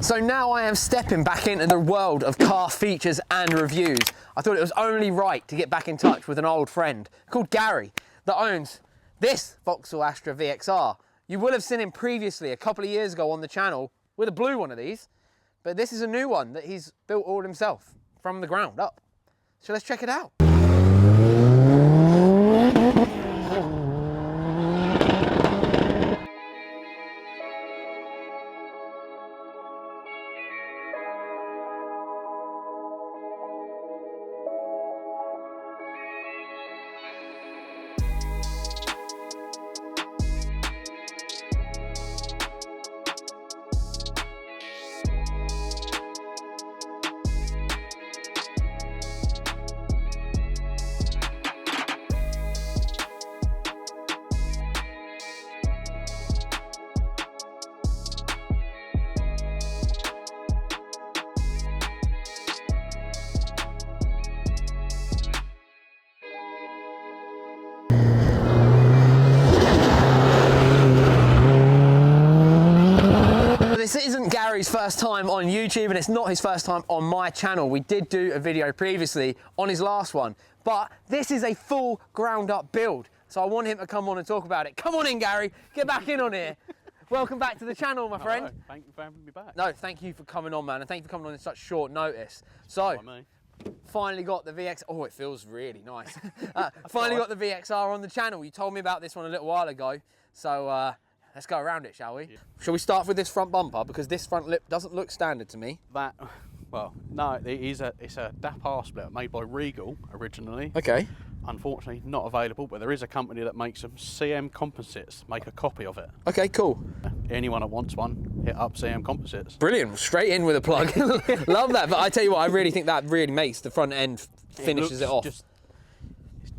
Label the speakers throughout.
Speaker 1: So now I am stepping back into the world of car features and reviews. I thought it was only right to get back in touch with an old friend called Gary that owns this Vauxhall Astra VXR. You will have seen him previously a couple of years ago on the channel with a blue one of these, but this is a new one that he's built all himself from the ground up. So let's check it out. This isn't Gary's first time on YouTube and it's not his first time on my channel. We did do a video previously on his last one, but this is a full ground up build. So I want him to come on and talk about it. Come on in, Gary, get back in on here. Welcome back to the channel, my friend.
Speaker 2: Hello. Thank you for having me back.
Speaker 1: No, thank you for coming on, man, and thank you for coming on in such short notice. So, finally got the VXR. Oh, it feels really nice. Finally got the VXR on the channel. You told me about this one a little while ago, so let's go around it, shall we? Yeah. Shall we start with this front bumper, because this front lip doesn't look standard to me.
Speaker 2: Well, no, it's a DAP R split made by Regal originally.
Speaker 1: Okay.
Speaker 2: Unfortunately, not available, but there is a company that makes them. CM Composites make a copy of it.
Speaker 1: Okay, cool.
Speaker 2: Anyone that wants one, hit up CM Composites.
Speaker 1: Brilliant, straight in with a plug. Love that, but I tell you what, I really think that really makes the front end, finishes it off.
Speaker 2: It's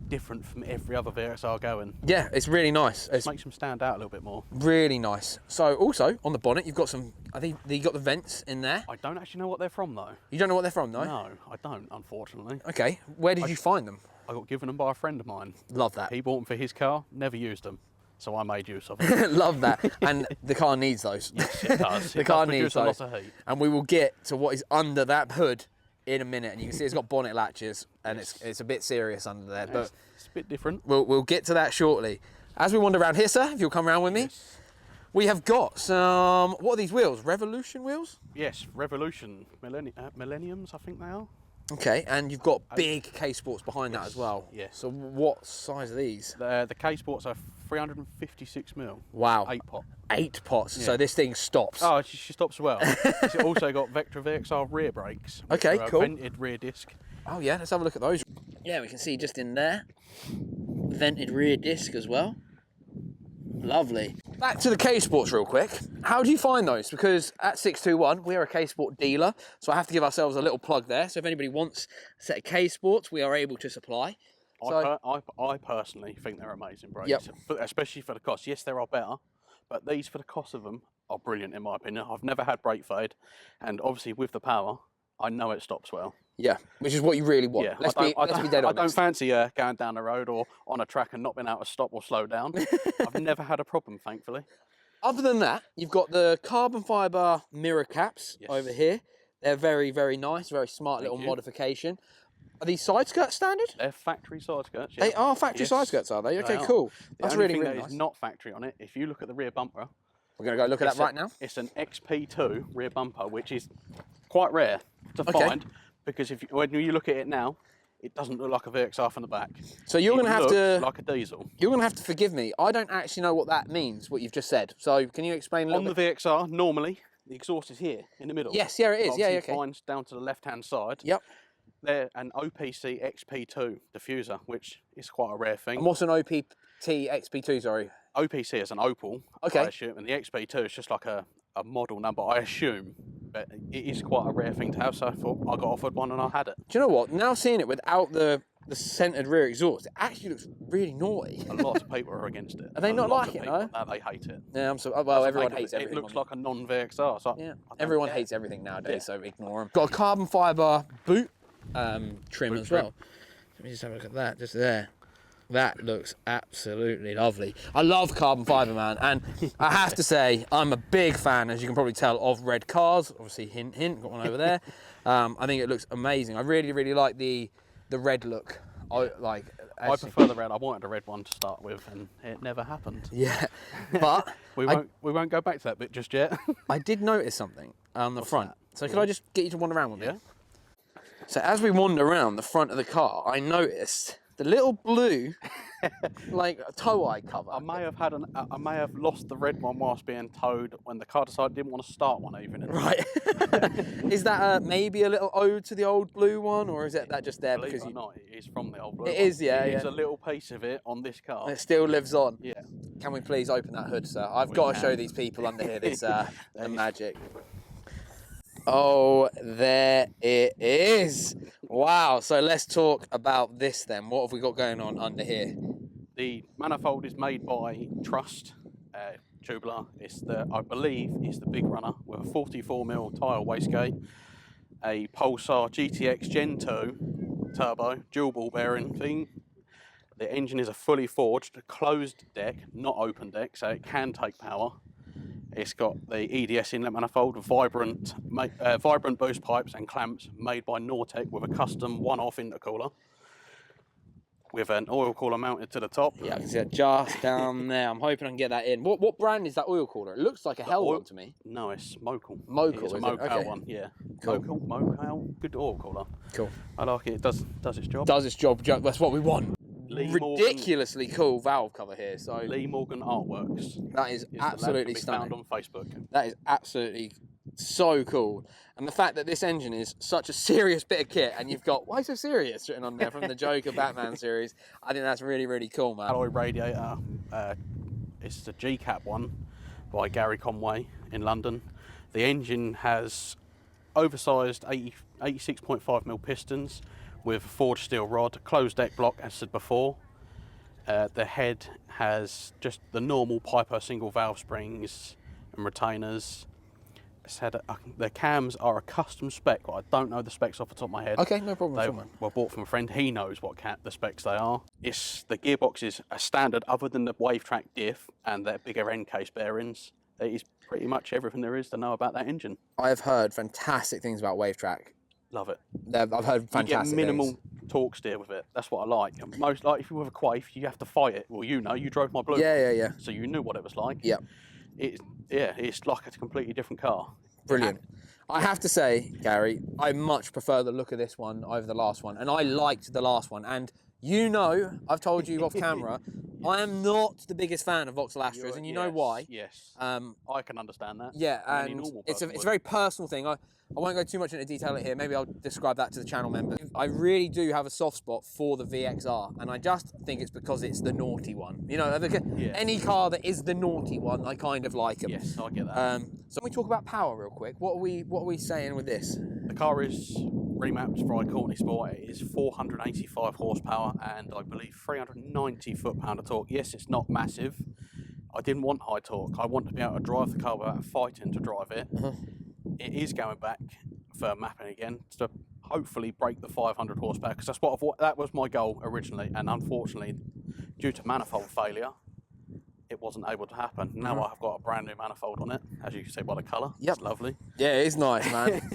Speaker 2: different from every other VXR going.
Speaker 1: Yeah, it's really nice.
Speaker 2: It makes them stand out a little bit more.
Speaker 1: Really nice. So also, on the bonnet, you've got some, I think you got the vents in there.
Speaker 2: I don't actually know what they're from though.
Speaker 1: You don't know what they're from, though?
Speaker 2: No, I don't, unfortunately.
Speaker 1: Okay, where did you find them?
Speaker 2: I got given them by a friend of mine.
Speaker 1: Love that.
Speaker 2: He bought them for his car, never used them, so I made use of them.
Speaker 1: Love that. And the car needs those.
Speaker 2: Yes, it does.
Speaker 1: The car
Speaker 2: needs
Speaker 1: needs those.
Speaker 2: A lot of heat.
Speaker 1: And we will get to what is under that hood in a minute. And you can see it's got bonnet latches, and it's a bit serious under there. But
Speaker 2: it's a bit different.
Speaker 1: We'll get to that shortly. As we wander around here, sir, if you'll come around with me, we have got some, what are these wheels? Revolution wheels?
Speaker 2: Yes, Revolution Millenniums, I think they are.
Speaker 1: Okay, and you've got big K-Sports behind that as well.
Speaker 2: Yes.
Speaker 1: So what size are these?
Speaker 2: The K-Sports are 356mm.
Speaker 1: Wow.
Speaker 2: 8 pot.
Speaker 1: 8 pots.
Speaker 2: Yeah.
Speaker 1: So this thing stops.
Speaker 2: Oh, she stops well. It's also got Vector VXR rear brakes.
Speaker 1: Okay, cool.
Speaker 2: Vented rear disc.
Speaker 1: Oh yeah, let's have a look at those. Yeah, we can see just in there, vented rear disc as well. Lovely. Back to the K-Sports real quick. How do you find those? Because at 621, we are a K-Sport dealer, so I have to give ourselves a little plug there. So if anybody wants a set of K-Sports, we are able to supply.
Speaker 2: I personally think they're amazing brakes,
Speaker 1: yep.
Speaker 2: Especially for the cost. Yes, there are better, but these, for the cost of them, are brilliant in my opinion. I've never had brake fade, and obviously with the power, I know it stops well.
Speaker 1: Yeah, which is what you really want.
Speaker 2: Yeah,
Speaker 1: let's be dead honest.
Speaker 2: I don't fancy going down the road or on a track and not being able to stop or slow down. I've never had a problem, thankfully.
Speaker 1: Other than that, you've got the carbon fibre mirror caps over here. They're very, very nice, very smart little modification. Are these side skirts standard?
Speaker 2: They're factory side skirts. Yeah.
Speaker 1: They are factory side skirts, are they? Okay, cool. That's really, really nice.
Speaker 2: Is not factory on it. If you look at the rear bumper,
Speaker 1: we're going to go look at that right now.
Speaker 2: It's an XP2 rear bumper, which is quite rare to find, because when you look at it now, it doesn't look like a VXR from the back. So you're going to have to like a diesel.
Speaker 1: You're going to have to forgive me. I don't actually know what that means, what you've just said. So can you explain a little bit?
Speaker 2: On the VXR, normally the exhaust is here in the middle.
Speaker 1: Yes, yeah, it is. Yeah, okay.
Speaker 2: Mine's down to the left-hand side.
Speaker 1: Yep.
Speaker 2: They're an OPC XP2 diffuser, which is quite a rare thing.
Speaker 1: And what's an OPT XP2? Sorry.
Speaker 2: OPC is an Opal,
Speaker 1: okay.
Speaker 2: I assume, and the XP2 is just like a model number, I assume. But it is quite a rare thing to have, so I thought I got offered one and I had it.
Speaker 1: Do you know what? Now seeing it without the centred rear exhaust, it actually looks really naughty.
Speaker 2: A lot of people are against it.
Speaker 1: Are they not like it, no?
Speaker 2: No, they hate it.
Speaker 1: Yeah, well, everyone hates everything.
Speaker 2: It looks like a non-VXR. So
Speaker 1: yeah, everyone hates everything nowadays, so ignore them. Got a carbon fibre boot trim as well. Let me just have a look at that, just there. That looks absolutely lovely. I love carbon fibre, man, and I have to say I'm a big fan, as you can probably tell, of red cars. Obviously, hint, hint, got one over there. I think it looks amazing. I really, really like the red look.
Speaker 2: Yeah. I prefer the red. I wanted a red one to start with, and it never happened.
Speaker 1: Yeah, but
Speaker 2: we won't go back to that bit just yet.
Speaker 1: I did notice something on the front.
Speaker 2: That?
Speaker 1: So could I just get you to wander around with me? So as we wander around the front of the car, I noticed the little blue, like tow eye cover.
Speaker 2: I may have lost the red one whilst being towed when the car decided it didn't want to start one even.
Speaker 1: Right. Is that maybe a little ode to the old blue one, or is it that just there
Speaker 2: Believe
Speaker 1: because
Speaker 2: it or not, it is from the old blue.
Speaker 1: It is, yeah.
Speaker 2: It's a little piece of it on this car.
Speaker 1: It still lives on.
Speaker 2: Yeah.
Speaker 1: Can we please open that hood, sir? I've got to show these people under here this the magic. Oh, there it is. Wow. So let's talk about this then. What have we got going on under here?
Speaker 2: The manifold is made by Trust Tubular. I believe it's the big runner with a 44mm tyre wastegate, a Pulsar GTX Gen 2 turbo dual ball bearing thing. The engine is a fully forged closed deck, not open deck, so it can take power. It's got the EDS inlet manifold, vibrant boost pipes and clamps made by Nortec with a custom one-off intercooler with an oil cooler mounted to the top.
Speaker 1: Yeah, I can see it just down there. I'm hoping I can get that in. What brand is that oil cooler? It looks like a Hell one to me.
Speaker 2: No, it's Mocal.
Speaker 1: Mocal,
Speaker 2: it's a Mocal one, yeah.
Speaker 1: Cool.
Speaker 2: Mocal, good oil cooler.
Speaker 1: Cool.
Speaker 2: I like it. It does its job.
Speaker 1: Does its job. That's what we want. Ridiculously cool valve cover here. So
Speaker 2: Lee Morgan Artworks.
Speaker 1: That is absolutely stunning.
Speaker 2: Found on Facebook.
Speaker 1: That is absolutely so cool. And the fact that this engine is such a serious bit of kit, and you've got "Why so serious" written on there from the Joker Batman series, I think that's really, really cool, man.
Speaker 2: Alloy radiator. It's the G-Cap one by Gary Conway in London. The engine has oversized 86.5mm pistons with forged steel rod, closed deck block, as said before. The head has just the normal Piper single valve springs and retainers. The cams are a custom spec, but I don't know the specs off the top of my head.
Speaker 1: Okay, no problem.
Speaker 2: They were bought from a friend. He knows what the specs they are. The gearbox is a standard, other than the wave track diff and their bigger end case bearings. It is pretty much everything there is to know about that engine.
Speaker 1: I have heard fantastic things about wave track.
Speaker 2: Love it.
Speaker 1: I've heard fantastic
Speaker 2: You get minimal torque steer with it. That's what I like. Most if you have a Quafe, you have to fight it. Well, you drove my blue.
Speaker 1: Yeah.
Speaker 2: So you knew what it was like.
Speaker 1: Yeah.
Speaker 2: It's like a completely different car.
Speaker 1: Brilliant. I have to say, Gary, I much prefer the look of this one over the last one, and I liked the last one. And I've told you off camera, I am not the biggest fan of Vauxhall Astras, and you know why.
Speaker 2: Yes. I can understand that.
Speaker 1: Yeah, and it's a very personal thing. I won't go too much into detail here. Maybe I'll describe that to the channel members. I really do have a soft spot for the VXR, and I just think it's because it's the naughty one. Any car that is the naughty one, I kind of like them.
Speaker 2: Yes, I get that.
Speaker 1: So when we talk about power real quick, what are we saying with this?
Speaker 2: The car is remapped for Courtney Sport. It is 485 horsepower and I believe 390 foot-pound of torque. Yes, it's not massive. I didn't want high torque. I want to be able to drive the car without fighting to drive it. It is going back for mapping again to hopefully break the 500 horsepower, because that was my goal originally, and unfortunately, due to manifold failure, it wasn't able to happen. Now I've got a brand new manifold on it, as you can see by the colour.
Speaker 1: Yep.
Speaker 2: It's lovely.
Speaker 1: Yeah, it is nice, man.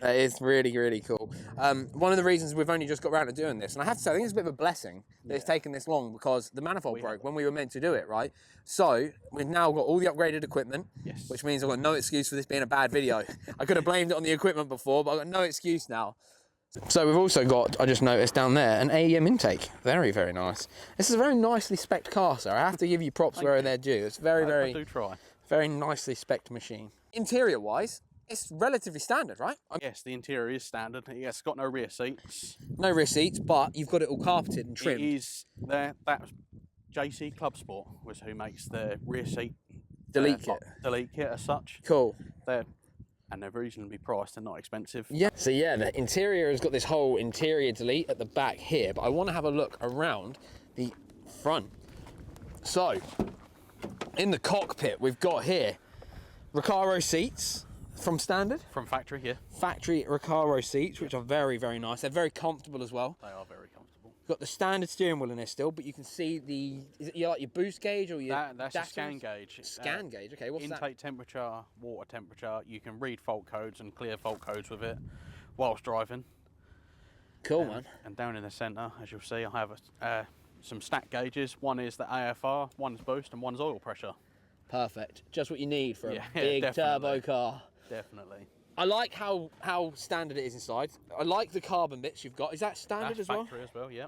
Speaker 1: It is really, really cool. One of the reasons we've only just got around to doing this, and I have to say, I think it's a bit of a blessing that it's taken this long, because the manifold broke when we were meant to do it, right? So we've now got all the upgraded equipment, which means I've got no excuse for this being a bad video. I could have blamed it on the equipment before, but I've got no excuse now. So we've also got, I just noticed down there, an AEM intake. Very, very nice. This is a very nicely spec'd car, sir. I have to give you props where they're due. It's very,
Speaker 2: I do try.
Speaker 1: Very nicely spec'd machine. Interior-wise, it's relatively standard, right?
Speaker 2: Yes, the interior is standard. It's got no rear seats.
Speaker 1: No rear seats, but you've got it all carpeted and trimmed.
Speaker 2: It is there. That was JC Club Sport was who makes the rear seat
Speaker 1: delete kit.
Speaker 2: Delete kit as such.
Speaker 1: Cool.
Speaker 2: They're reasonably priced and not expensive.
Speaker 1: Yeah. So yeah, the interior has got this whole interior delete at the back here, but I want to have a look around the front. So in the cockpit, we've got here Recaro seats. From standard?
Speaker 2: From factory, yeah.
Speaker 1: Factory Recaro seats, which are very, very nice. They're very comfortable as well.
Speaker 2: They are very comfortable.
Speaker 1: You've got the standard steering wheel in there still, but you can see the, is it like your boost gauge or your
Speaker 2: That's a scan gauge.
Speaker 1: Scan gauge, okay, what's that?
Speaker 2: Intake temperature, water temperature. You can read fault codes and clear fault codes with it whilst driving.
Speaker 1: Cool, man.
Speaker 2: And down in the centre, as you'll see, I have some stat gauges. One is the AFR, one's boost, and one's oil pressure.
Speaker 1: Perfect. Just what you need for a
Speaker 2: Yeah,
Speaker 1: big
Speaker 2: definitely.
Speaker 1: turbo car.
Speaker 2: Definitely.
Speaker 1: I like how standard it is inside. I like the carbon bits you've got. Is that standard
Speaker 2: That's
Speaker 1: as well?
Speaker 2: factory as well, yeah.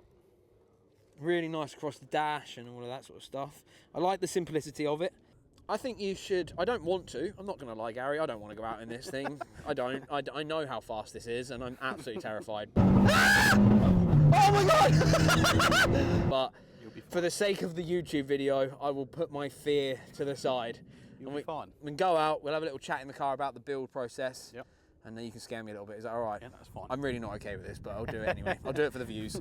Speaker 1: Really nice across the dash and all of that sort of stuff. I like the simplicity of it. I think you should, I don't want to, I'm not going to lie, Gary, I don't want to go out in this thing. I don't. I know how fast this is and I'm absolutely terrified. Oh my God! But for the sake of the YouTube video, I will put my fear to the side.
Speaker 2: You'll be fine.
Speaker 1: We can go out, we'll have a little chat in the car about the build process.
Speaker 2: Yep.
Speaker 1: And then you can scare me a little bit. Is that all right?
Speaker 2: Yeah, that's fine.
Speaker 1: I'm really not okay with this, but I'll do it anyway. I'll do it for the views. So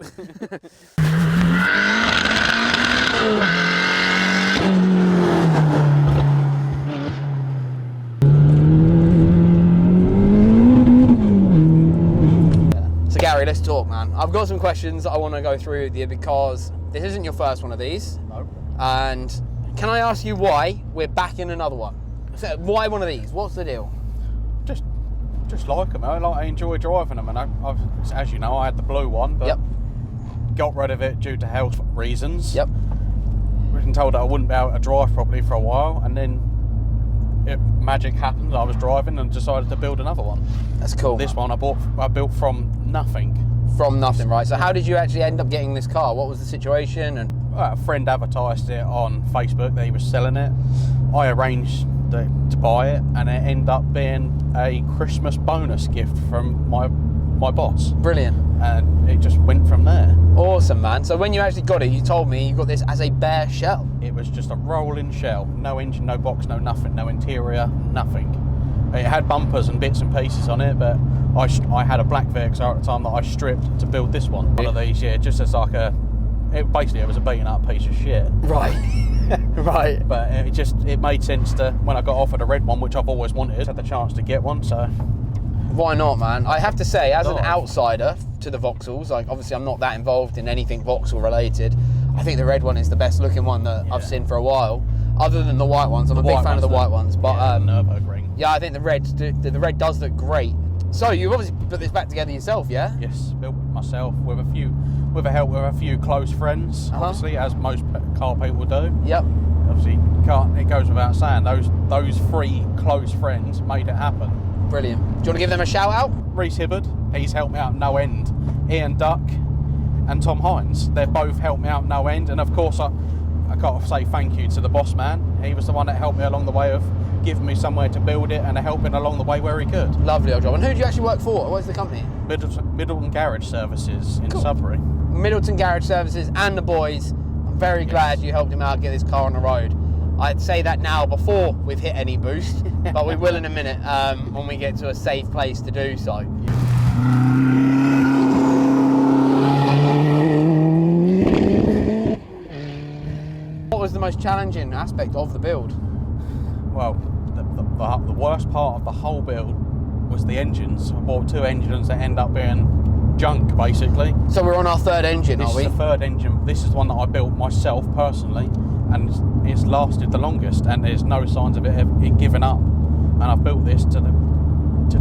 Speaker 1: Gary, let's talk, man. I've got some questions that I want to go through with you because this isn't your first one of these.
Speaker 2: No.
Speaker 1: And can I ask you why we're back in another one? So why one of these? What's the deal?
Speaker 2: Just like them. I enjoy driving them, and I've, as you know, I had the blue one, but got rid of it due to health reasons.
Speaker 1: Yep.
Speaker 2: Been told that I wouldn't be able to drive properly for a while, and then magic happened. I was driving and decided to build another one.
Speaker 1: That's cool.
Speaker 2: This one I built from nothing.
Speaker 1: From nothing, right? So how did you actually end up getting this car? What was the situation? And
Speaker 2: A friend advertised it on Facebook that he was selling it. I arranged to buy it, and it ended up being a Christmas bonus gift from my boss.
Speaker 1: Brilliant.
Speaker 2: And it just went from there.
Speaker 1: Awesome, man. So when you actually got it, you told me you got this as a bare shell.
Speaker 2: It was just a rolling shell. No engine, no box, no nothing, no interior, nothing. It had bumpers and bits and pieces on it, but I had a black VXR at the time that I stripped to build this one. One of these, yeah, just as like it was a beaten up piece of shit.
Speaker 1: Right. Right.
Speaker 2: But it made sense to, when I got offered a red one, which I've always wanted, had the chance to get one, so.
Speaker 1: Why not, man? I have to say, as an outsider to the Vauxhalls, like obviously I'm not that involved in anything Vauxhall related, I think the red one is the best looking one that I've seen for a while. Other than the white ones, I'm a big fan of the white ones. But
Speaker 2: Nürburgring.
Speaker 1: Yeah, I think the red does look great. So you've obviously put this back together yourself, yeah?
Speaker 2: Yes, built it myself with the help of a few close friends, obviously, as most car people do.
Speaker 1: Yep.
Speaker 2: Obviously, it goes without saying, those three close friends made it happen.
Speaker 1: Brilliant. Do you want to give them a shout out?
Speaker 2: Reese Hibbard, he's helped me out no end. Ian Duck and Tom Hines, they've both helped me out no end. And of course, I got to say thank you to the boss man. He was the one that helped me along the way of giving me somewhere to build it and helping along the way where he could.
Speaker 1: Lovely old job. And who do you actually work for? What's the company?
Speaker 2: Middleton Garage Services in Sudbury.
Speaker 1: Middleton Garage Services and the boys. I'm very glad you helped him out get this car on the road. I'd say that now before we've hit any boost, but we will in a minute when we get to a safe place to do so. What was the most challenging aspect of the build?
Speaker 2: Well, the worst part of the whole build was the engines. I bought two engines that end up being junk, basically.
Speaker 1: So we're on our third engine, are we?
Speaker 2: This is the third engine. This is one that I built myself personally, and it's lasted the longest, and there's no signs of it giving up. And I've built this to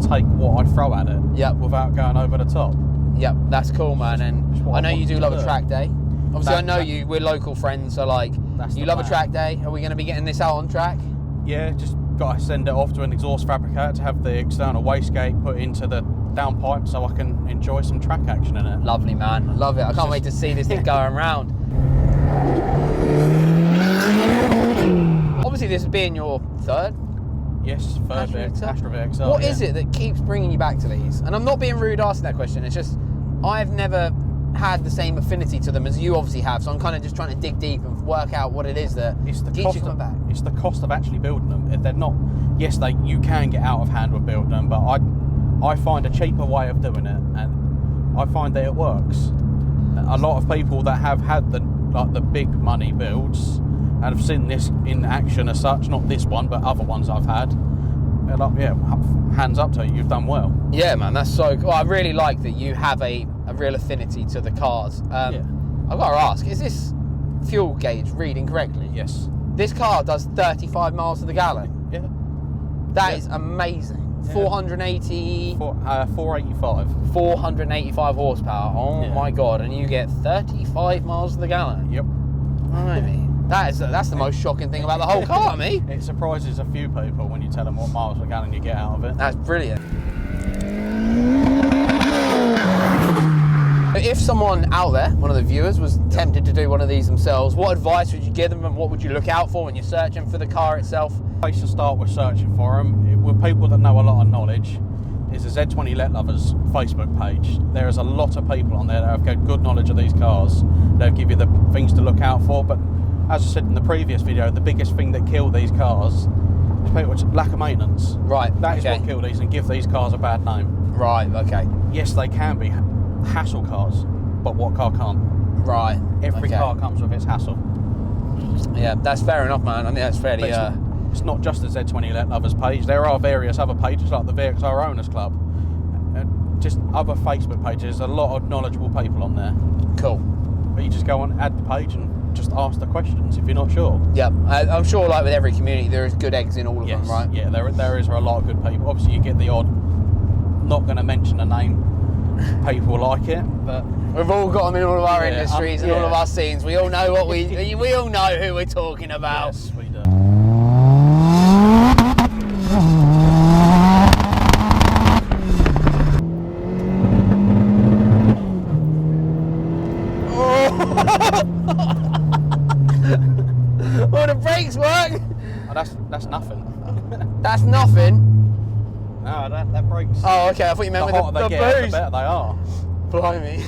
Speaker 2: take what I throw at it, without going over the top.
Speaker 1: Yep, that's cool, man. And I know you do love a track day. Obviously, I know we're local friends, so like, you love a track day. Are we going to be getting this out on track?
Speaker 2: Yeah, just got to send it off to an exhaust fabricator to have the external wastegate put into the downpipe so I can enjoy some track action in it.
Speaker 1: Lovely, man. I love it. I can't wait to see this thing going around. Obviously, this is being your third.
Speaker 2: Yes, third Astra VXR.
Speaker 1: What is it that keeps bringing you back to these? And I'm not being rude asking that question. It's just I've never had the same affinity to them as you obviously have. So I'm kind of just trying to dig deep and work out what it is that keeps you coming back.
Speaker 2: It's the cost of actually building them. If they're not, yes, you can get out of hand with building them, but I find a cheaper way of doing it, and I find that it works. A lot of people that have had the big money builds and have seen this in action as such, not this one, but other ones I've had, they're like, yeah, hands up to you, you've done well.
Speaker 1: Yeah, man, that's so cool. I really like that you have a real affinity to the cars. I've got to ask, is this fuel gauge reading correctly?
Speaker 2: Yes.
Speaker 1: This car does 35 miles to the gallon.
Speaker 2: Yeah.
Speaker 1: That is amazing.
Speaker 2: Yeah. 485.
Speaker 1: 485 horsepower. Oh
Speaker 2: Yeah.
Speaker 1: my god! And you get 35 miles to the gallon.
Speaker 2: Yep.
Speaker 1: Blimey. That's the most shocking thing about the whole car, me.
Speaker 2: It surprises a few people when you tell them what miles per gallon you get out of it.
Speaker 1: That's brilliant. If someone out there, one of the viewers, was tempted to do one of these themselves, what advice would you give them and what would you look out for when you're searching for the car itself?
Speaker 2: Place to start with searching for them, with people that know a lot of knowledge, is the Z20 Let Lovers Facebook page. There is a lot of people on there that have got good knowledge of these cars. They'll give you the things to look out for, but as I said in the previous video, the biggest thing that killed these cars is people's lack of maintenance.
Speaker 1: Right,
Speaker 2: That is what killed these and give these cars a bad name.
Speaker 1: Right, okay.
Speaker 2: Yes, they can be hassle cars, but what car can't?
Speaker 1: Right.
Speaker 2: Every car comes with its hassle.
Speaker 1: Yeah, that's fair enough, man. I think that's fairly...
Speaker 2: It's not just the Z20 Let Lovers page. There are various other pages like the VXR Owners Club. Just other Facebook pages. There's a lot of knowledgeable people on there.
Speaker 1: Cool.
Speaker 2: But you just go on, add the page and just ask the questions if you're not sure.
Speaker 1: Yeah, I'm sure like with every community there is good eggs in all of them, right?
Speaker 2: Yeah, there is a lot of good people. Obviously you get the odd, not going to mention a name, people like it, but...
Speaker 1: We've all got them in all of our industries and all of our scenes. We all know what we all know who we're talking about.
Speaker 2: Yes, we do.
Speaker 1: Oh, the brakes work.
Speaker 2: Oh, that's nothing.
Speaker 1: That's nothing.
Speaker 2: No, that brakes.
Speaker 1: Oh, okay. I thought you meant with the
Speaker 2: they get,
Speaker 1: boost.
Speaker 2: the better they are.
Speaker 1: Blimey.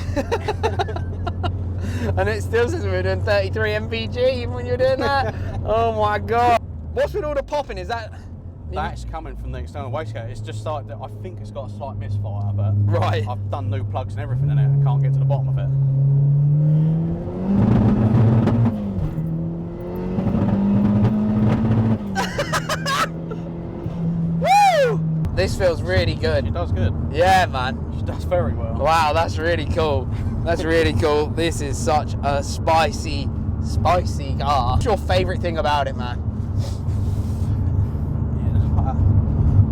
Speaker 1: And it still says we're doing 33 mpg even when you're doing that. Oh my god. What's with all the popping? Is that...
Speaker 2: That's coming from the external wastegate. It's just like, I think it's got a slight misfire, but
Speaker 1: right.
Speaker 2: I've done new plugs and everything in it and can't get to the bottom of it.
Speaker 1: Woo! This feels really good.
Speaker 2: It does good.
Speaker 1: Yeah, man.
Speaker 2: It does very well.
Speaker 1: Wow, that's really cool. That's really cool. This is such a spicy car. What's your favourite thing about it, man?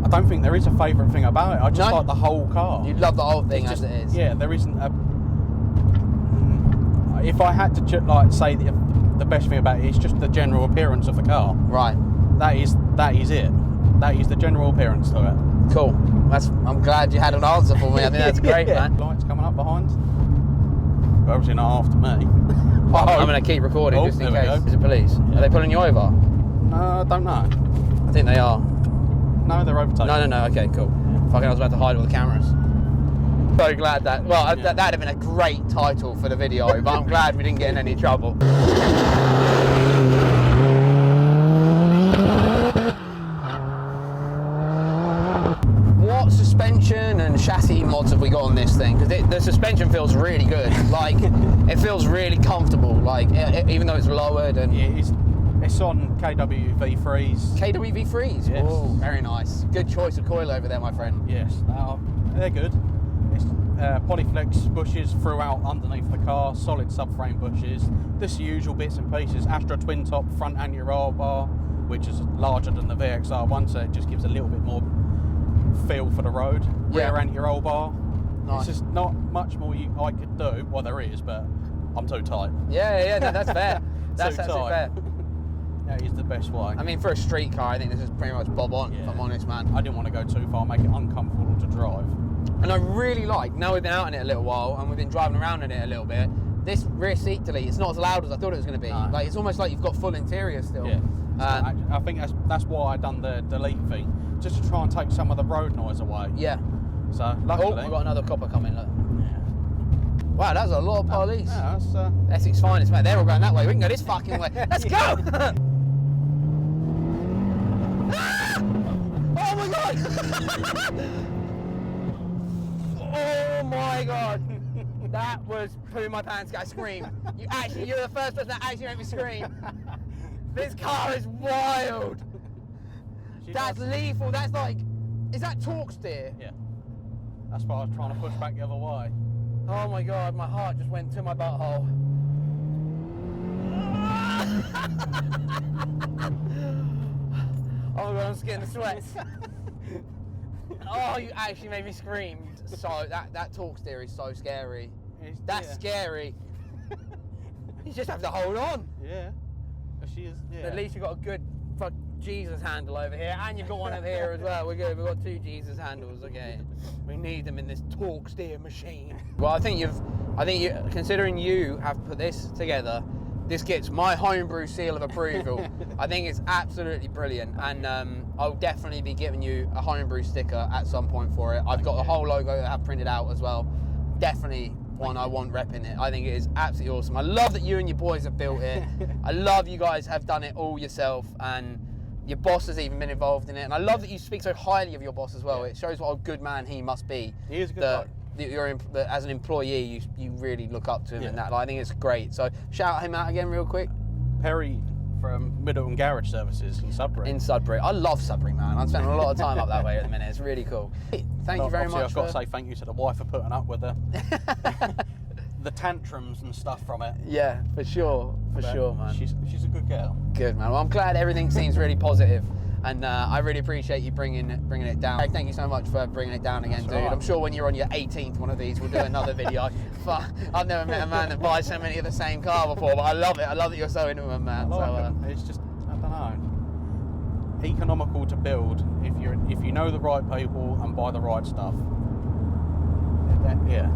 Speaker 2: I don't think there is a favourite thing about it. I just like the whole car.
Speaker 1: You love the whole thing as it is.
Speaker 2: Yeah, there isn't a... If I had to say the best thing about it is just the general appearance of the car.
Speaker 1: Right.
Speaker 2: That is it. That is the general appearance to it.
Speaker 1: Cool. I'm glad you had an answer for me. I think that's great, man.
Speaker 2: Lights coming up behind. But obviously not after me.
Speaker 1: I'm going to keep recording just in case. Is it police?
Speaker 2: Yeah.
Speaker 1: Are they pulling you over?
Speaker 2: I don't know.
Speaker 1: I think they are.
Speaker 2: No, they're overtaking.
Speaker 1: No. Okay, cool. Fucking, I was about to hide all the cameras. So glad that. Well, that'd have been a great title for the video, but I'm glad we didn't get in any trouble. What suspension and chassis mods have we got on this thing? Because the suspension feels really good. Like, it feels really comfortable. Like, even though it's lowered and.
Speaker 2: Yeah, it's on KWV3s.
Speaker 1: KWV3s?
Speaker 2: Yes.
Speaker 1: Oh, very nice. Good choice of coil over there, my friend.
Speaker 2: Yes, they're good. It's Polyflex bushes throughout underneath the car, solid subframe bushes. Just the usual bits and pieces. Astra twin top front anti-roll bar, which is larger than the VXR one, so it just gives a little bit more feel for the road.
Speaker 1: Yeah.
Speaker 2: Rear anti-roll bar.
Speaker 1: Nice.
Speaker 2: It's just not much more I could do. Well, there is, but I'm too tight.
Speaker 1: Yeah, no, that's fair. That's
Speaker 2: Too
Speaker 1: absolutely fair.
Speaker 2: tight. That is the best way.
Speaker 1: I mean, for a street car, I think this is pretty much bob on, if I'm honest, man.
Speaker 2: I didn't want to go too far, make it uncomfortable to drive.
Speaker 1: And I really like, now we've been out in it a little while and we've been driving around in it a little bit, this rear seat delete, it's not as loud as I thought it was going to be.
Speaker 2: No.
Speaker 1: Like, it's almost like you've got full interior still.
Speaker 2: Yeah. I think that's why I done the delete thing, just to try and take some of the road noise away.
Speaker 1: Yeah.
Speaker 2: So luckily,
Speaker 1: Oh, we've got another copper coming, look. Wow, that's a lot of police.
Speaker 2: Yeah, that's,
Speaker 1: Essex finest, mate. They're all going that way. We can go this fucking way. Let's go! Ah! Oh my god! Oh my god! That was pooing my pants. I screamed. You're the first person that actually made me scream. This car is wild. That's lethal. That's like, is that torque steer?
Speaker 2: Yeah. That's why I was trying to push back the other way.
Speaker 1: Oh my god, my heart just went to my butthole. Oh my god, I'm just getting the sweats. Oh, you actually made me scream. So that torque steer is so scary. That's scary. You just have to hold on.
Speaker 2: Yeah. She is. Yeah.
Speaker 1: At least you've got a good fuck Jesus handle over here, and you've got one over here as well. We're good. We've got 2 Jesus handles. Okay. We need them in this torque steer machine. Well, I think considering you have put this together, this gets my homebrew seal of approval. I think it's absolutely brilliant, and I'll definitely be giving you a homebrew sticker at some point for it. I've got the whole logo that I have printed out as well. Definitely one I want repping it. I think it is absolutely awesome. I love that you and your boys have built it. I love you guys have done it all yourself, and your boss has even been involved in it. And I love that you speak so highly of your boss as well. It shows what a good man he must be.
Speaker 2: He is a good guy.
Speaker 1: As an employee, you really look up to him and that. Like, I think it's great. So shout him out again real quick.
Speaker 2: Perry from Middleton Garage Services in Sudbury.
Speaker 1: In Sudbury. I love Sudbury, man. I'm spending a lot of time up that way at the minute. It's really cool. Thank you very much.
Speaker 2: I've got to say thank you to the wife for putting up with the tantrums and stuff from it.
Speaker 1: Yeah, for sure, man.
Speaker 2: She's a good girl.
Speaker 1: Good, man. Well, I'm glad everything seems really positive, and I really appreciate you bringing it down. Thank you so much for bringing it down again, dude. Right. I'm sure when you're on your 18th one of these, we'll do another video. I've never met a man that buys so many of the same car before, but I love it. I love that you're so into them, man.
Speaker 2: It's just, I don't know, economical to build if you know the right people and buy the right stuff. Yeah.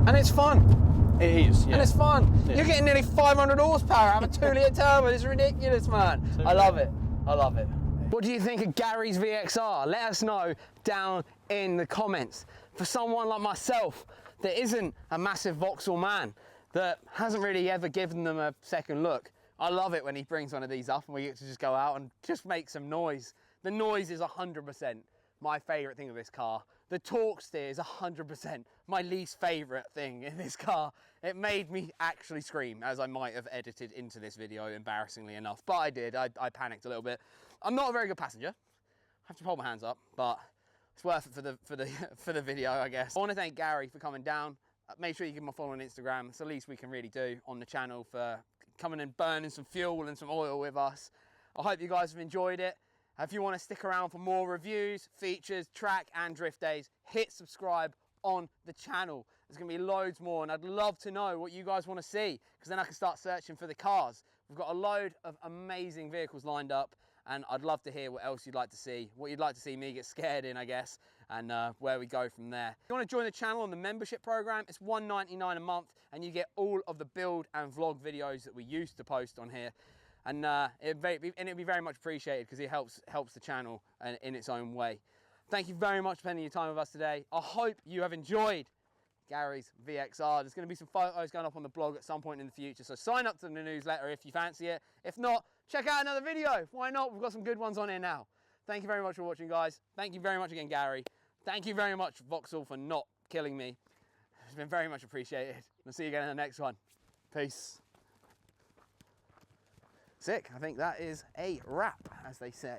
Speaker 1: And it's fun.
Speaker 2: It is, yeah.
Speaker 1: And it's fun. Yeah. You're getting nearly 500 horsepower out of a 2-litre turbo. It's ridiculous, man. I love it. I love it. What do you think of Gary's VXR? Let us know down in the comments. For someone like myself that isn't a massive Vauxhall man, that hasn't really ever given them a second look, I love it when he brings one of these up and we get to just go out and just make some noise. The noise is 100% my favourite thing of this car. The torque steer is 100% my least favourite thing in this car. It made me actually scream, as I might have edited into this video, embarrassingly enough. But I did. I panicked a little bit. I'm not a very good passenger. I have to hold my hands up, but it's worth it for the video, I guess. I want to thank Gary for coming down. Make sure you give him a follow on Instagram. It's the least we can really do on the channel for coming and burning some fuel and some oil with us. I hope you guys have enjoyed it. If you want to stick around for more reviews, features, track and drift days, hit subscribe on the channel. There's going to be loads more, and I'd love to know what you guys want to see, because then I can start searching for the cars. We've got a load of amazing vehicles lined up, and I'd love to hear what else you'd like to see, what you'd like to see me get scared in, I guess, and where we go from there. If you want to join the channel on the membership program, it's $1.99 a month, and you get all of the build and vlog videos that we used to post on here. And it'd be very much appreciated, because it helps the channel in its own way. Thank you very much for spending your time with us today. I hope you have enjoyed Gary's VXR. There's going to be some photos going up on the blog at some point in the future, so sign up to the newsletter if you fancy it. If not, check out another video. Why not? We've got some good ones on here now. Thank you very much for watching, guys. Thank you very much again, Gary. Thank you very much, Vauxhall, for not killing me. It's been very much appreciated. We'll see you again in the next one. Peace. Sick. I think that is a wrap, as they say.